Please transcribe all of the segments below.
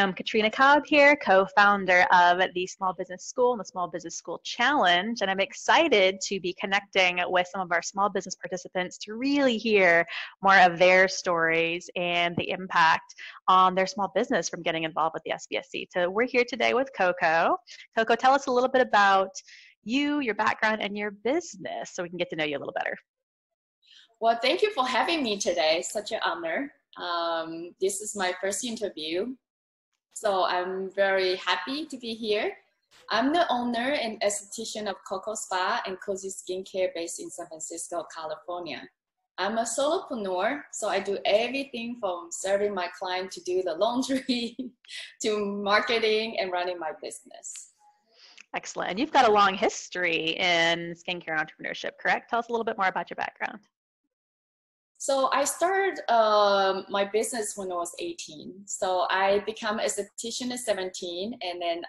am Katrina Cobb here, co-founder of the Small Business School and the Small Business School Challenge, and I'm excited to be connecting with some of our small business participants to really hear more of their stories and the impact on their small business from getting involved with the SBSC. So we're here today with Coco. Coco, tell us a little bit about you, your background, and your business so we can get to know you a little better. Well, thank you for having me today. Such an honor. This is my first interview, so I'm very happy to be here. I'm the owner and esthetician of Coco Spa and Cozy Skincare based in San Francisco, California. I'm a solopreneur, so I do everything from serving my client to do the laundry to marketing and running my business. Excellent. And you've got a long history in skincare entrepreneurship, correct? Tell us a little bit more about your background. So I started my business when I was 18. So I became a esthetician at 17, and then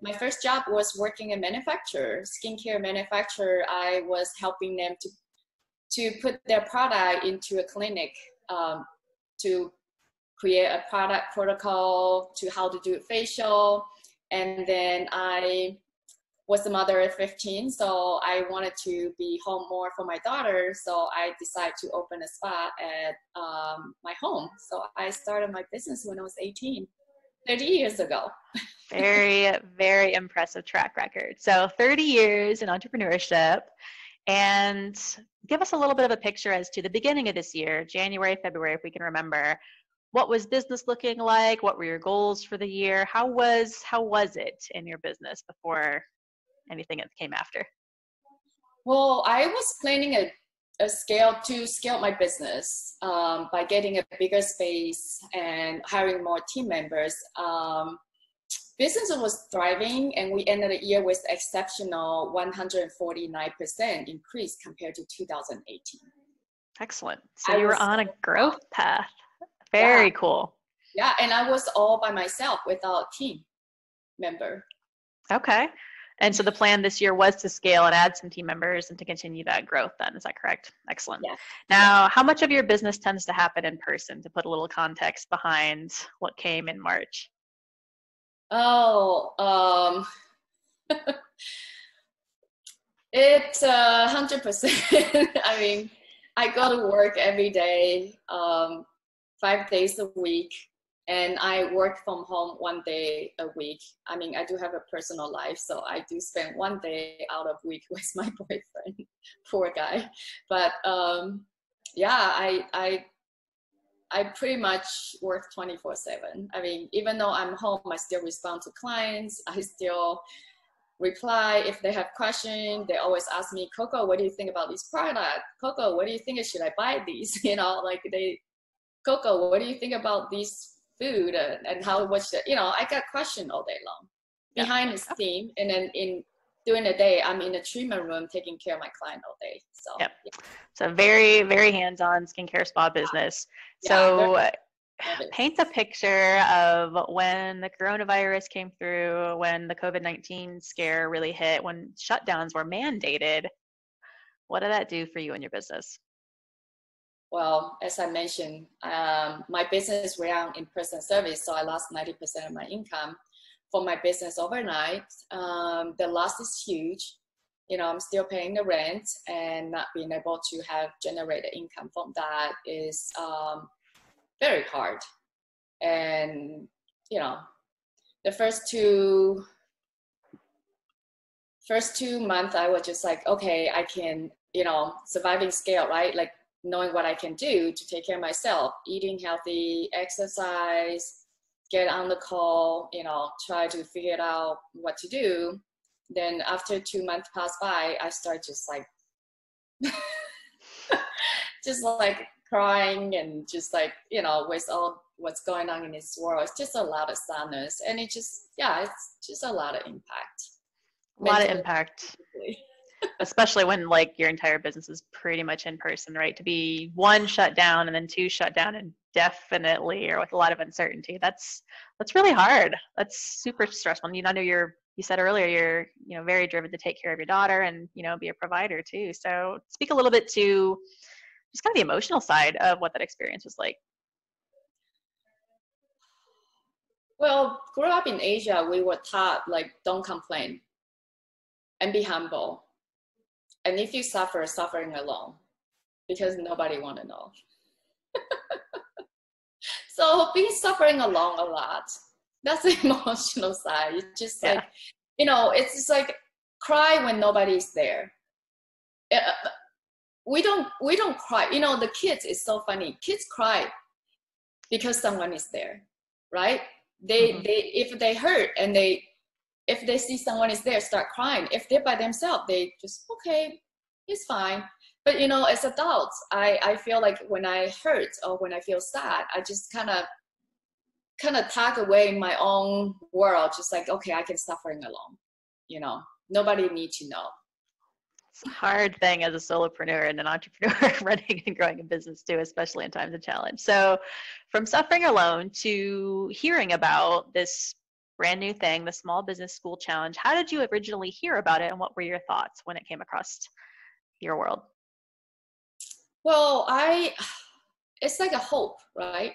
my first job was working in manufacturer, skincare manufacturer. I was helping them to put their product into a clinic, to create a product protocol, to how to do a facial, and then I was a mother at 15, so I wanted to be home more for my daughter, so I decided to open a spa at my home. So I started my business when I was 18, 30 years ago. Very, very impressive track record. So 30 years in entrepreneurship, and give us a little bit of a picture as to the beginning of this year, January, February, if we can remember. What was business looking like? What were your goals for the year? How was it in your business before anything that came after? Well, I was planning to scale my business by getting a bigger space and hiring more team members. Business was thriving, and we ended the year with exceptional 149% increase compared to 2018. Excellent. So you were on a growth path. Very cool. Yeah, and I was all by myself without a team member. Okay. And so the plan this year was to scale and add some team members and to continue that growth then, is that correct? Excellent. Yes. Now, how much of your business tends to happen in person, to put a little context behind what came in March? Oh, it's 100%. I mean, I go to work every day, 5 days a week, and I work from home 1 day a week. I mean, I do have a personal life, so I do spend 1 day out of week with my boyfriend. Poor guy. But yeah, I pretty much work 24/7. I mean, even though I'm home, I still respond to clients. I still reply if they have questions. They always ask me, Coco, what do you think about this product? Coco, what do you think? Should I buy these? You know, like Coco, what do you think about this food and how much I got questions all day long behind the scene, and then during the day I'm in the treatment room taking care of my client all day. So so very, very hands-on skincare spa business. So paint the picture of when the coronavirus came through, when the COVID-19 scare really hit, when shutdowns were mandated. What did that do for you and your business? Well, as I mentioned, my business ran in-person service, so I lost 90% of my income for my business overnight. The loss is huge. You know, I'm still paying the rent, and not being able to have generated income from that is very hard. And, you know, the first two months, I was just like, okay, I can, surviving scale, right? Like, knowing what I can do to take care of myself, eating healthy, exercise, get on the call, try to figure out what to do. Then after 2 months pass by, I start just like, crying and just like, with all what's going on in this world, it's just a lot of sadness. And it's just a lot of impact. A lot of impact. Especially when like your entire business is pretty much in person, right? To be 1 shut down and then 2 shut down indefinitely or with a lot of uncertainty, that's really hard. That's super stressful. And I know you said earlier you're very driven to take care of your daughter and be a provider too. So speak a little bit to just kind of the emotional side of what that experience was like. Well, grew up in Asia, we were taught like don't complain and be humble. And if you suffer, suffering alone because nobody want to know. So being suffering alone a lot. That's the emotional side. It's just like, it's just like cry when nobody's there. We don't cry. The kids is so funny. Kids cry because someone is there, right? They if they hurt and if they see someone is there, start crying. If they're by themselves, they just okay, it's fine. But as adults, I feel like when I hurt or when I feel sad, I just kind of tuck away in my own world, just like, okay, I can suffering alone. Nobody need to know. It's a hard thing as a solopreneur and an entrepreneur running and growing a business too, especially in times of challenge. So from suffering alone to hearing about this brand new thing, the Small Business School Challenge, how did you originally hear about it and what were your thoughts when it came across your world? Well, it's like a hope, right?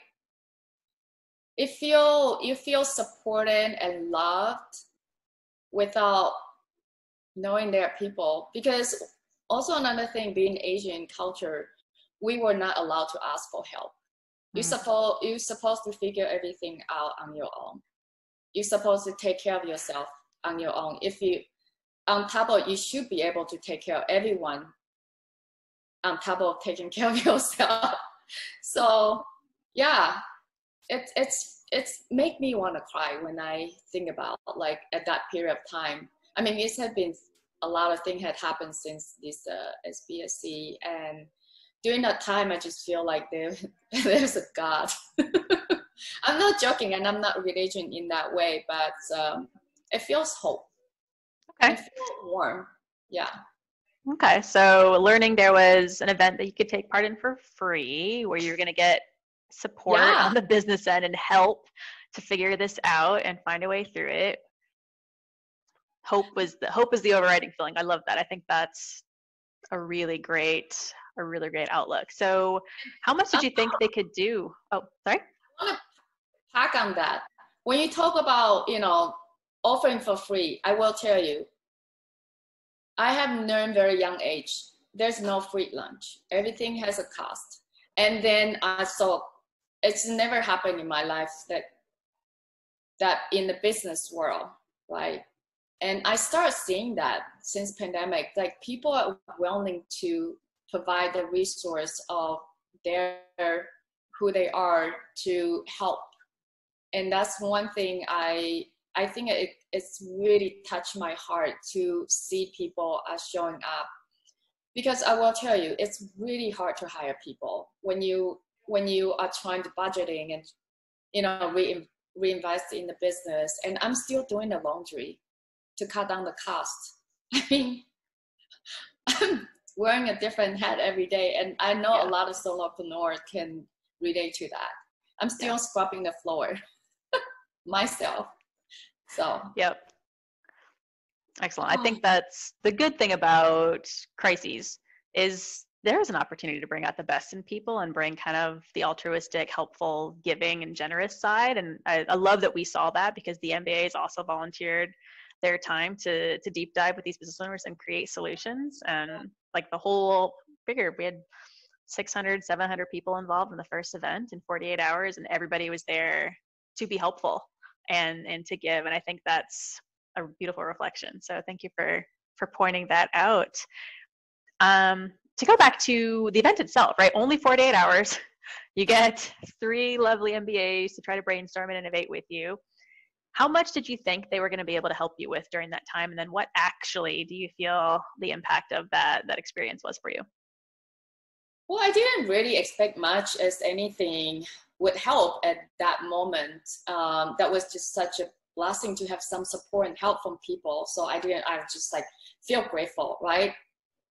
You feel supported and loved without knowing there are people. Because also another thing, being Asian culture, we were not allowed to ask for help. You're supposed to figure everything out on your own. You're supposed to take care of yourself on your own. On top of, you should be able to take care of everyone on top of taking care of yourself. So yeah, it's make me want to cry when I think about like at that period of time. I mean, it had been a lot of things had happened since this SBSC, and during that time, I just feel like there's a God. I'm not joking, and I'm not religion in that way, but it feels hope. Okay. It feels warm. Yeah. Okay, so learning there was an event that you could take part in for free where you're going to get support on the business end and help to figure this out and find a way through it. Hope is the overriding feeling. I love that. I think that's a really great outlook. So how much did you think they could do? Oh, sorry. I want to pack on that. When you talk about, offering for free, I will tell you, I have learned very young age, there's no free lunch. Everything has a cost. And then I saw, it's never happened in my life that in the business world, right? And I started seeing that since pandemic, like people are willing to provide the resource of who they are to help. And that's one thing I think it's really touched my heart to see people are showing up. Because I will tell you, it's really hard to hire people when you are trying to budgeting and reinvest in the business. And I'm still doing the laundry to cut down the cost. I mean, I'm wearing a different hat every day, and I know a lot of solopreneurs can relate to that. I'm still scrubbing the floor myself. So yep. Excellent. I think that's the good thing about crises is there's an opportunity to bring out the best in people and bring kind of the altruistic, helpful, giving, and generous side. And I love that we saw that because the MBAs also volunteered their time to deep dive with these business owners and create solutions. And like the whole figure, we had 600, 700 people involved in the first event in 48 hours, and everybody was there to be helpful and to give. And I think that's a beautiful reflection. So thank you for pointing that out. To go back to the event itself, right? Only 48 hours. You get 3 lovely MBAs to try to brainstorm and innovate with you. How much did you think they were going to be able to help you with during that time? And then what actually do you feel the impact of that experience was for you? Well, I didn't really expect much as anything would help at that moment. That was just such a blessing to have some support and help from people. So I just like feel grateful, right?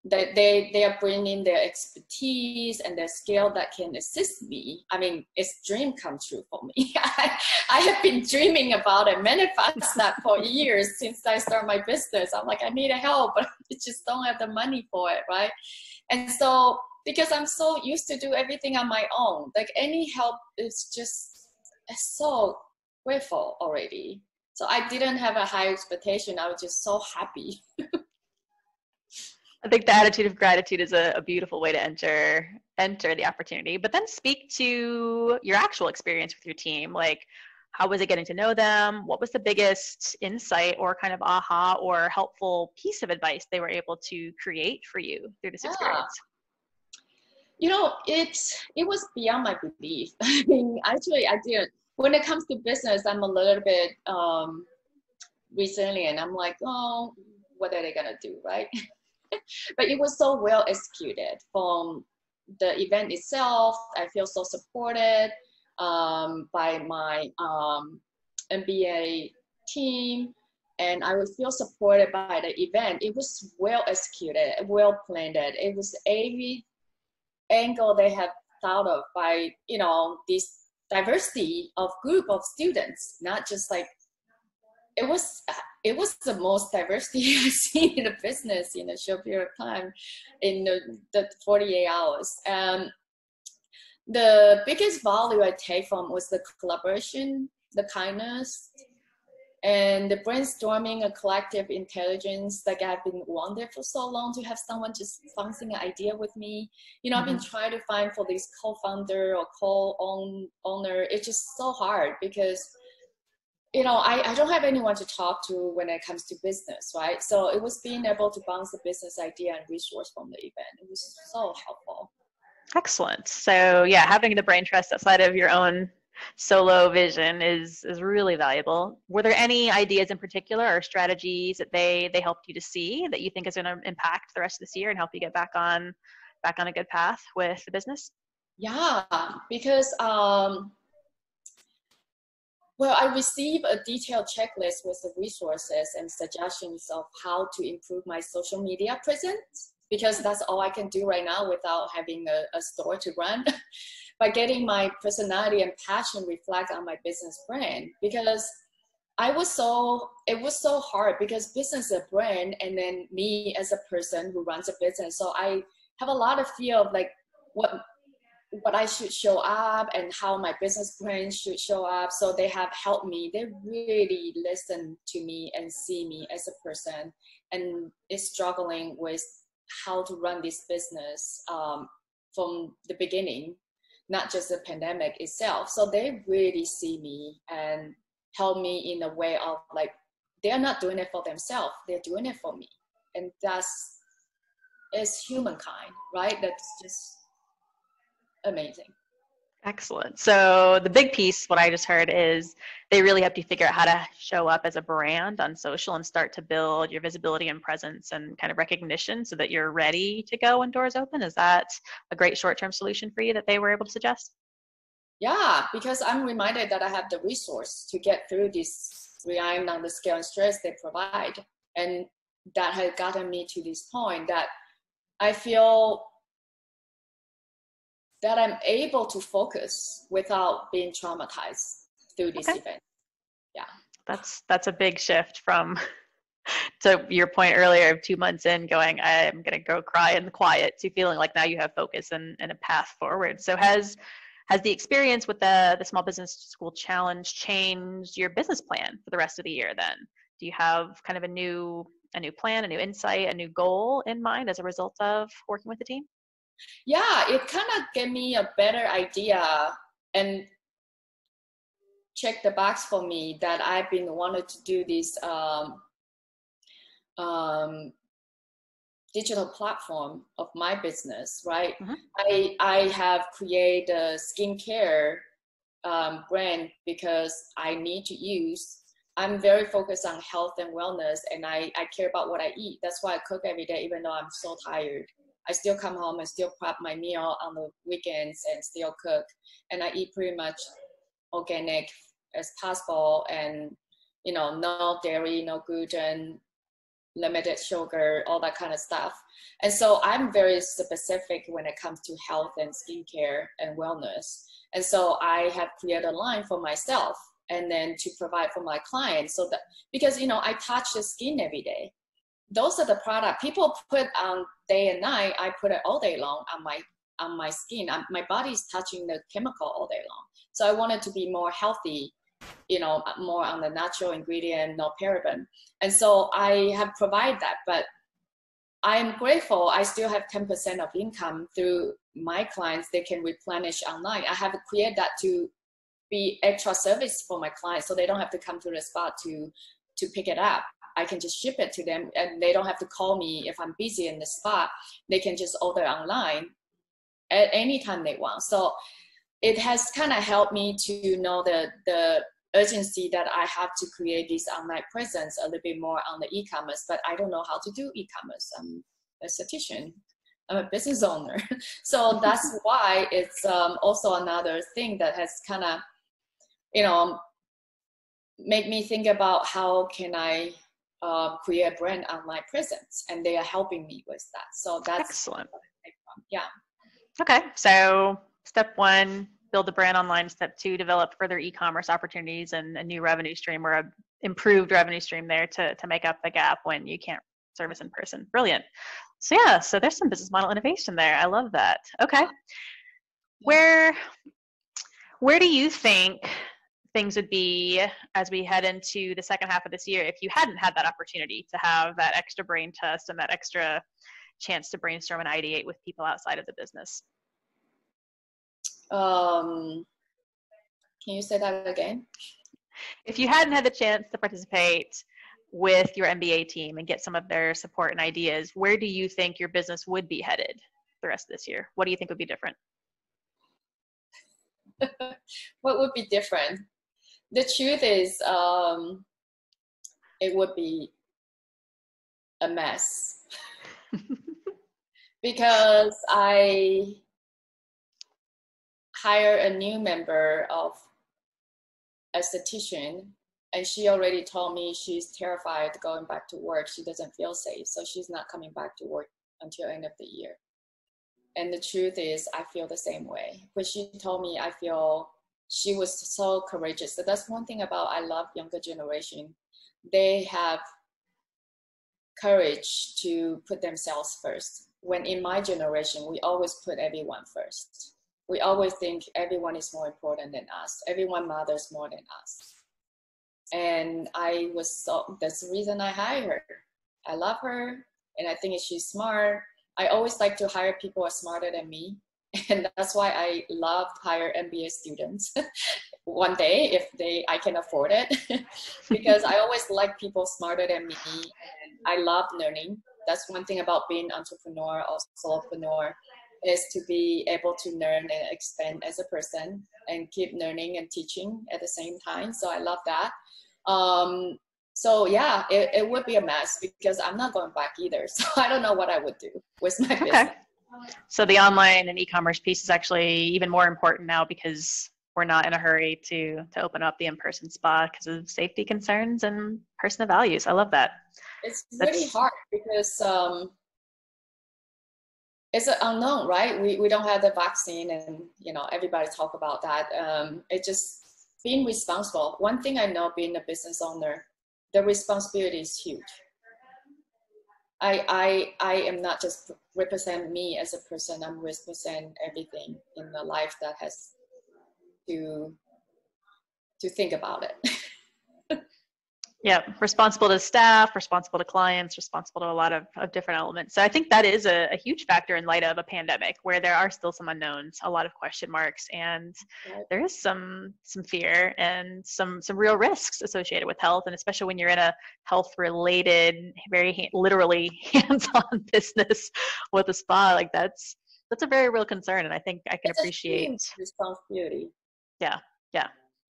That they are bringing their expertise and their skill that can assist me. I mean, it's dream come true for me. I have been dreaming about it, manifest that for years since I started my business. I'm like, I need help, but I just don't have the money for it, right? And so, because I'm so used to do everything on my own, like any help is just so grateful already. So I didn't have a high expectation. I was just so happy. I think the attitude of gratitude is a beautiful way to enter the opportunity. But then speak to your actual experience with your team. Like, how was it getting to know them? What was the biggest insight or kind of aha or helpful piece of advice they were able to create for you through this experience? You know, it was beyond my belief. I mean, actually, I did. When it comes to business, I'm a little bit resilient. I'm like, oh, what are they gonna do, right? But it was so well executed from the event itself. I feel so supported by my MBA team, and I would feel supported by the event. It was well executed, well planned. It was every angle they have thought of by, you know, this diversity of group of students, not just like, it was the most diversity I've seen in the business in a short period of time, in the 48 hours. The biggest value I take from was the collaboration, the kindness, and the brainstorming, a collective intelligence. Like, I've been wanting for so long to have someone just bouncing an idea with me. You know, I've been trying to find for this co-founder or co-owner. It's just so hard because, you know, I don't have anyone to talk to when it comes to business, right? So it was being able to bounce the business idea and resource from the event. It was so helpful. Excellent. So yeah, having the brain trust outside of your own solo vision is really valuable. Were there any ideas in particular or strategies that they helped you to see that you think is going to impact the rest of this year and help you get back on a good path with the business? Yeah, because well, I received a detailed checklist with the resources and suggestions of how to improve my social media presence, because that's all I can do right now without having a store to run. By getting my personality and passion reflect on my business brand, because it was so hard, because business is a brand and then me as a person who runs a business. So I have a lot of fear of like what I should show up and how my business brand should show up. So they have helped me. They really listen to me and see me as a person and is struggling with how to run this business from the beginning, not just the pandemic itself. So they really see me and help me in a way of like, they're not doing it for themselves, they're doing it for me. And is humankind, right? That's just amazing. Excellent. So the big piece, what I just heard, is they really helped you figure out how to show up as a brand on social and start to build your visibility and presence and kind of recognition so that you're ready to go when doors open. Is that a great short-term solution for you that they were able to suggest? Yeah, because I'm reminded that I have the resource to get through this, relying on the scale and stress they provide. And that has gotten me to this point that I feel that I'm able to focus without being traumatized through this event. Yeah. That's a big shift from, to your point earlier of 2 months in going, I'm going to go cry in the quiet, to feeling like now you have focus and a path forward. So has the experience with the Small Business School Challenge changed your business plan for the rest of the year then? Do you have kind of a new plan, a new insight, a new goal in mind as a result of working with the team? Yeah, it kind of gave me a better idea and checked the box for me that I've been wanted to do this digital platform of my business, right? I have created a skincare brand because I need to use. I'm very focused on health and wellness, and I care about what I eat. That's why I cook every day, even though I'm so tired. I still come home and still prep my meal on the weekends and still cook. And I eat pretty much organic as possible, and, you know, no dairy, no gluten, limited sugar, all that kind of stuff. And so I'm very specific when it comes to health and skincare and wellness. And so I have created a line for myself and then to provide for my clients. So that, because, you know, I touch the skin every day. Those are the products people put on day and night. I put it all day long on my skin. My body is touching the chemical all day long. So I wanted to be more healthy more on the natural ingredient, no paraben. And so I have provided that, but I'm grateful I still have 10% of income through my clients. They can replenish online. I have created that to be extra service for my clients, so they don't have to come to the spot to pick it up. I can just ship it to them, and they don't have to call me if I'm busy in the spot. They can just order online at any time they want. So it has kind of helped me to know the urgency that I have to create this online presence a little bit more on the e-commerce, but I don't know how to do e-commerce. I'm a esthetician, I'm a business owner. So that's why it's also another thing that has kind of, made me think about how can I create a brand online presence, and they are helping me with that. So that's excellent. Yeah. Okay, so step 1, build the brand online. Step 2, develop further e-commerce opportunities and a new revenue stream, or a improved revenue stream there to make up the gap when you can't service in person. Brilliant. So yeah, so there's some business model innovation there. I love that. Okay. Where do you think things would be as we head into the second half of this year if you hadn't had that opportunity to have that extra brain test and that extra chance to brainstorm and ideate with people outside of the business? Can you say that again? If you hadn't had the chance to participate with your MBA team and get some of their support and ideas, where do you think your business would be headed the rest of this year? What do you think would be different? What would be different? The truth is, it would be a mess. Because I hired a new member of esthetician, and she already told me she's terrified going back to work. She doesn't feel safe, so she's not coming back to work until end of the year. And the truth is, I feel the same way. When she told me, I feel she was so courageous. So that's one thing about I love younger generation. They have courage to put themselves first. When in my generation, we always put everyone first. We always think everyone is more important than us. Everyone matters more than us. And that's the reason I hired her. I love her, and I think she's smart. I always like to hire people who are smarter than me. And that's why I love hire MBA students one day if I can afford it. Because I always like people smarter than me, and I love learning. That's one thing about being entrepreneur or solopreneur, is to be able to learn and expand as a person and keep learning and teaching at the same time. So I love that. So yeah, it would be a mess because I'm not going back either. So I don't know what I would do with my business. So the online and e-commerce piece is actually even more important now because we're not in a hurry to open up the in-person spa because of safety concerns and personal values. I love that. It's really hard because it's an unknown, right? We don't have the vaccine, and everybody talk about that. It's just being responsible. One thing I know, being a business owner, the responsibility is huge. I am not just represent me as a person. I'm represent everything in the life that has to think about it. Yeah, responsible to staff, responsible to clients, responsible to a lot of different elements. So I think that is a huge factor in light of a pandemic where there are still some unknowns, a lot of question marks, and there is some fear and some real risks associated with health, and especially when you're in a health-related, very literally hands-on business with a spa, like that's a very real concern, and I think I can appreciate responsibility. Yeah.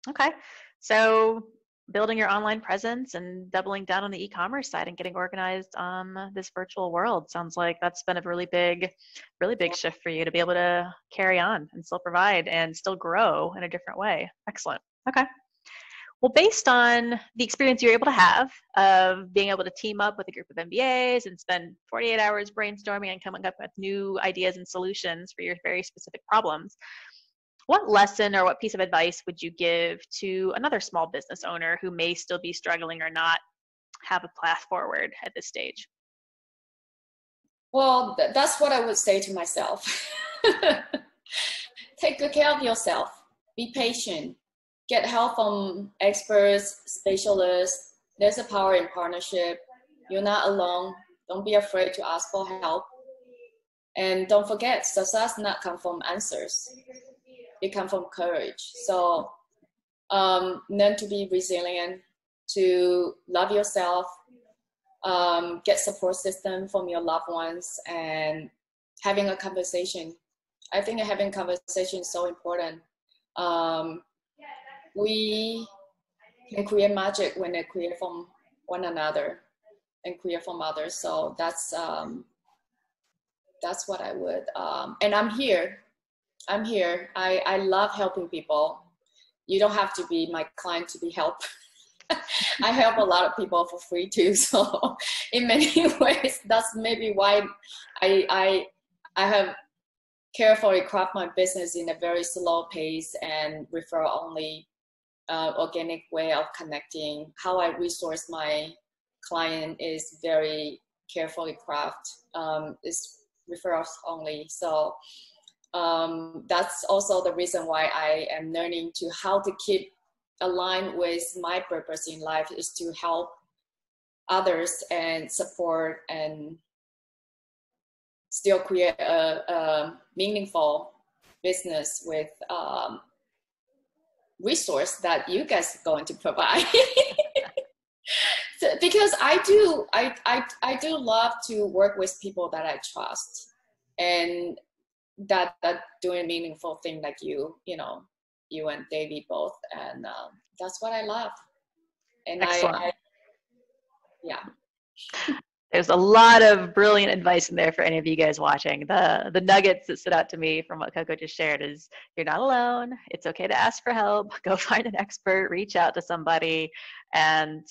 Okay, so building your online presence and doubling down on the e-commerce side and getting organized on this virtual world sounds like that's been a really big shift for you to be able to carry on and still provide and still grow in a different way. Excellent. Okay. Well, based on the experience you're able to have of being able to team up with a group of MBAs and spend 48 hours brainstorming and coming up with new ideas and solutions for your very specific problems, what lesson or what piece of advice would you give to another small business owner who may still be struggling or not have a path forward at this stage? Well, that's what I would say to myself. Take good care of yourself. Be patient. get help from experts, specialists. There's a power in partnership. You're not alone. Don't be afraid to ask for help. And don't forget, success not come from answers. It comes from courage. So learn to be resilient, to love yourself, get support system from your loved ones, and having a conversation. I think having a conversation is so important. We can create magic when they create from one another and create from others. So that's what I would, and I'm here. I love helping people. You don't have to be my client to be helped. I help a lot of people for free too. So in many ways, that's maybe why I have carefully craft my business in a very slow pace and referral only, organic way of connecting. How I resource my client is very carefully crafted. It's referrals only. So that's also the reason why I am learning to how to keep aligned with my purpose in life, is to help others and support and still create a meaningful business with resource that you guys are going to provide. So, because I do love to work with people that I trust and that doing meaningful thing like you and Davey both, and that's what I love. And Excellent. Yeah. There's a lot of brilliant advice in there for any of you guys watching. The nuggets that stood out to me from what Coco just shared is, you're not alone. It's okay to ask for help. Go find an expert, reach out to somebody, and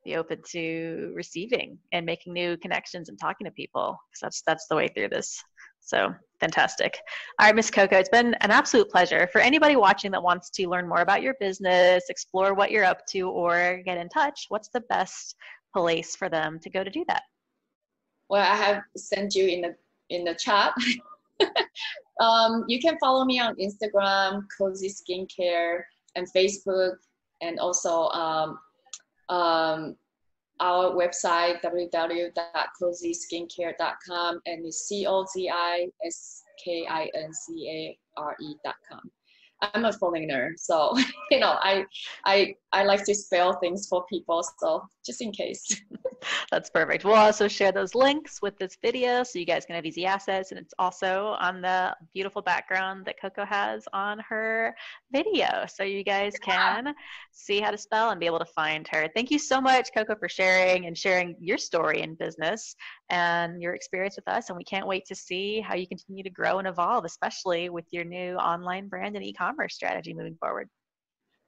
be open to receiving and making new connections and talking to people. Because that's the way through this. So fantastic. All right, Ms. Coco, it's been an absolute pleasure. For anybody watching that wants to learn more about your business, explore what you're up to, or get in touch, what's the best place for them to go to do that? Well, I have sent you in the chat. You can follow me on Instagram, Cozy Skincare, and Facebook, and also our website, www.cozyskincare.com, and it's COZISKINCARE.com. I'm a foreigner, so I like to spell things for people, so just in case. That's perfect. We'll also share those links with this video so you guys can have easy access, and it's also on the beautiful background that Coco has on her video, so you guys can see how to spell and be able to find her. Thank you so much, Coco, for sharing your story in business and your experience with us, and we can't wait to see how you continue to grow and evolve, especially with your new online brand and e-commerce strategy moving forward.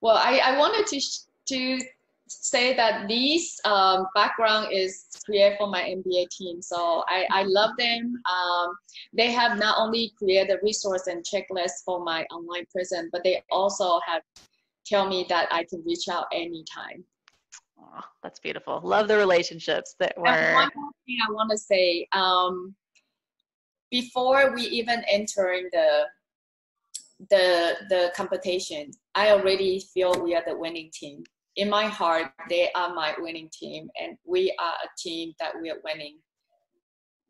Well, I wanted to say that this background is created for my MBA team, so I love them. They have not only created a resource and checklist for my online presence, but they also have tell me that I can reach out anytime. Oh, that's beautiful. Love the relationships that were. And one more thing I want to say, before we even entering the competition, I already feel we are the winning team. In my heart, they are my winning team, and we are a team that we are winning.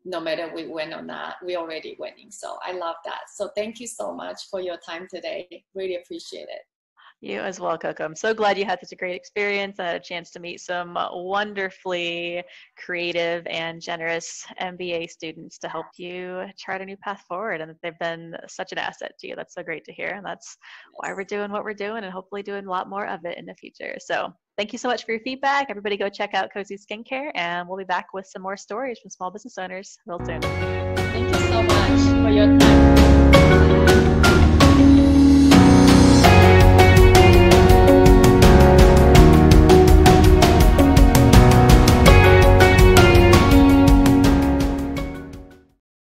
No matter we win or not, we're already winning. So I love that. So thank you so much for your time today. Really appreciate it. You as well, Coco. I'm so glad you had such a great experience. I had a chance to meet some wonderfully creative and generous MBA students to help you chart a new path forward, and that they've been such an asset to you. That's so great to hear, and that's why we're doing what we're doing, and hopefully doing a lot more of it in the future. So thank you so much for your feedback. Everybody go check out Cozy Skincare, and we'll be back with some more stories from small business owners real soon. Thank you so much for your